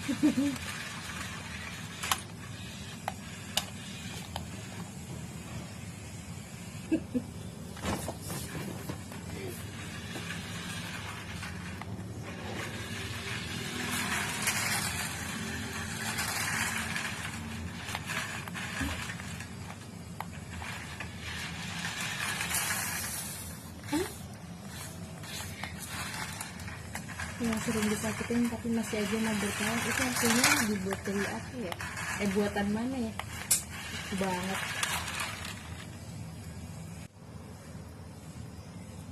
Yang sering disakitin tapi masih aja mau bertahan, itu artinya dibuat dari apa ya? Buatan mana ya? Banget.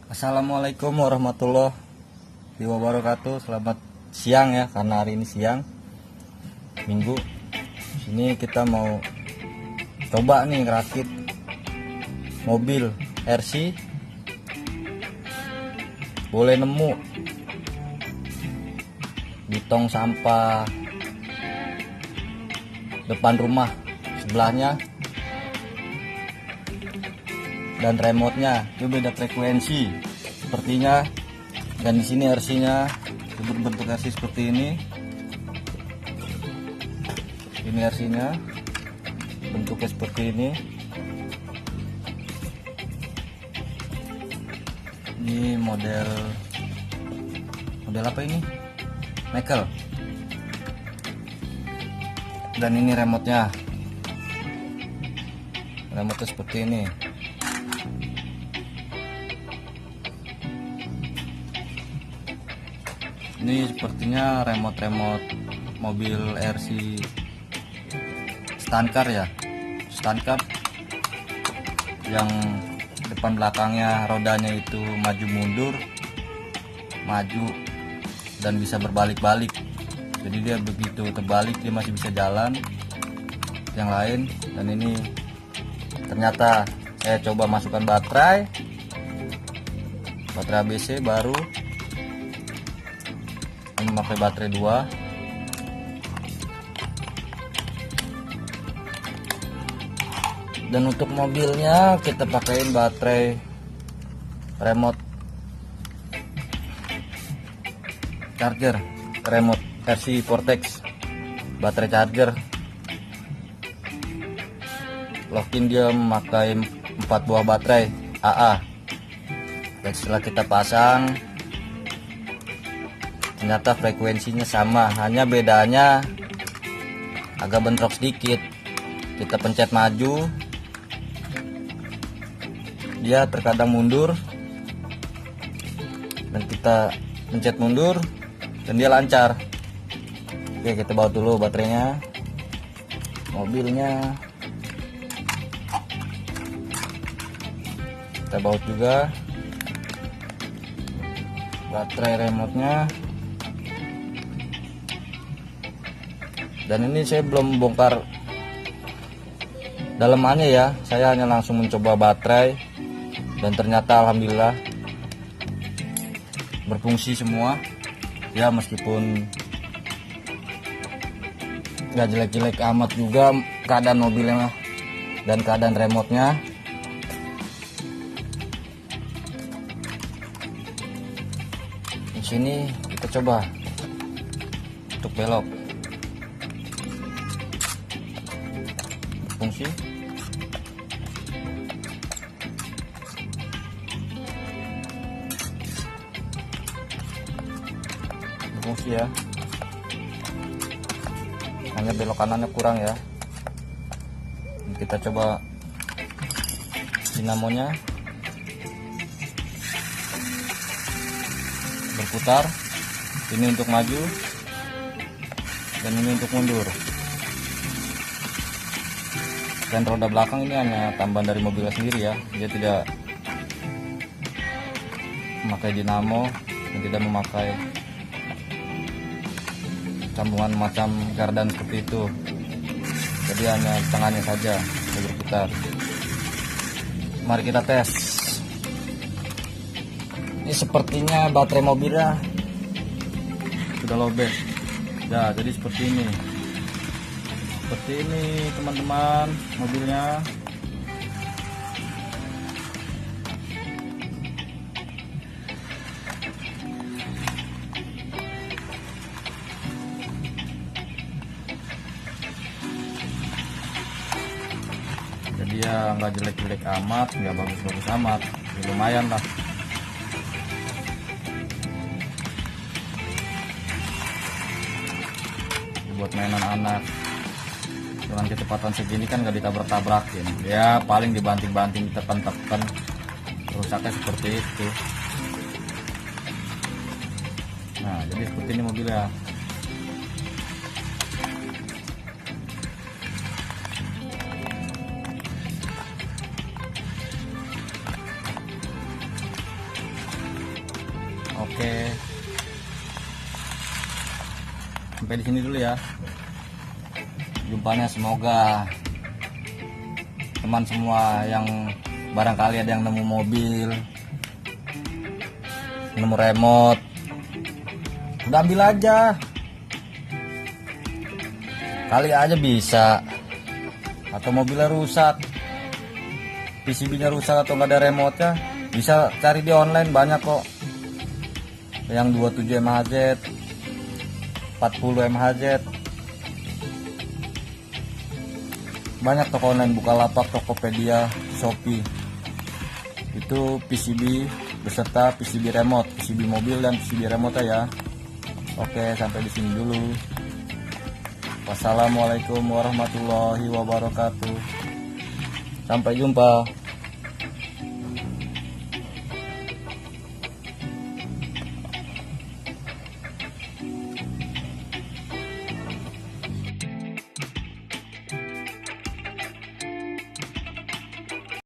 Assalamualaikum warahmatullahi wabarakatuh. Selamat siang ya, karena hari ini siang Minggu. Sini kita mau coba nih ngerakit mobil RC. Boleh nemu di tong sampah depan rumah sebelahnya, dan remote-nya itu beda frekuensi sepertinya. Dan di sini RC-nya bentuk RC seperti ini. Ini RC-nya bentuknya seperti ini. Ini model apa ini? Nickel. Dan ini remote-nya. Remote-nya seperti ini. Ini sepertinya remote mobil RC Stancar ya. Stancar yang depan belakangnya rodanya itu maju mundur, maju dan bisa berbalik-balik. Jadi dia begitu terbalik dia masih bisa jalan yang lain. Dan ini ternyata saya coba masukkan baterai ABC baru. Ini memakai baterai 2. Dan untuk mobilnya kita pakaiin baterai remote charger, remote RC Vortex baterai charger. Lokin dia memakai 4 buah baterai AA. Dan setelah kita pasang, ternyata frekuensinya sama, hanya bedanya agak bentrok sedikit. Kita pencet maju, dia terkadang mundur, dan kita pencet mundur dan dia lancar. Oke, kita baut dulu baterainya, mobilnya kita baut juga, baterai remote-nya. Dan ini saya belum bongkar dalemannya ya, saya hanya langsung mencoba baterai, dan ternyata alhamdulillah berfungsi semua ya, meskipun nggak jelek-jelek amat juga keadaan mobilnya dan keadaan remote-nya. Di sini kita coba untuk belok, berfungsi. Berfungsi ya, hanya belok kanannya kurang ya. Kita coba dinamonya berputar, ini untuk maju dan ini untuk mundur. Dan roda belakang ini hanya tambahan dari mobilnya sendiri ya, dia tidak memakai dinamo dan tidak memakai sambungan macam gardan seperti itu. Jadi hanya tangannya saja yang berputar. Mari kita tes. Ini sepertinya baterai mobilnya sudah lowbat. Nah, jadi seperti ini. Seperti ini teman-teman mobilnya. dia nggak jelek-jelek amat, nggak bagus-bagus amat, ya lumayan lah. Buat mainan anak dengan kecepatan segini kan nggak ditabrak-tabrakin, ya paling dibanting-banting, ditekan-tekan, rusaknya seperti itu. Nah jadi seperti ini mobilnya. Oke, sampai di sini dulu ya. Jumpanya, semoga teman semua yang barangkali ada yang nemu mobil, nemu remote, udah ambil aja. Kali aja bisa. Atau mobilnya rusak, PCB-nya rusak atau nggak ada remote-nya, bisa cari di online, banyak kok. Yang 27 MHz, 40 MHz, banyak toko online, Bukalapak, Tokopedia, Shopee. Itu PCB beserta PCB remote, PCB mobil dan PCB remote ya. Oke, sampai di sini dulu. Wassalamualaikum warahmatullahi wabarakatuh. Sampai jumpa.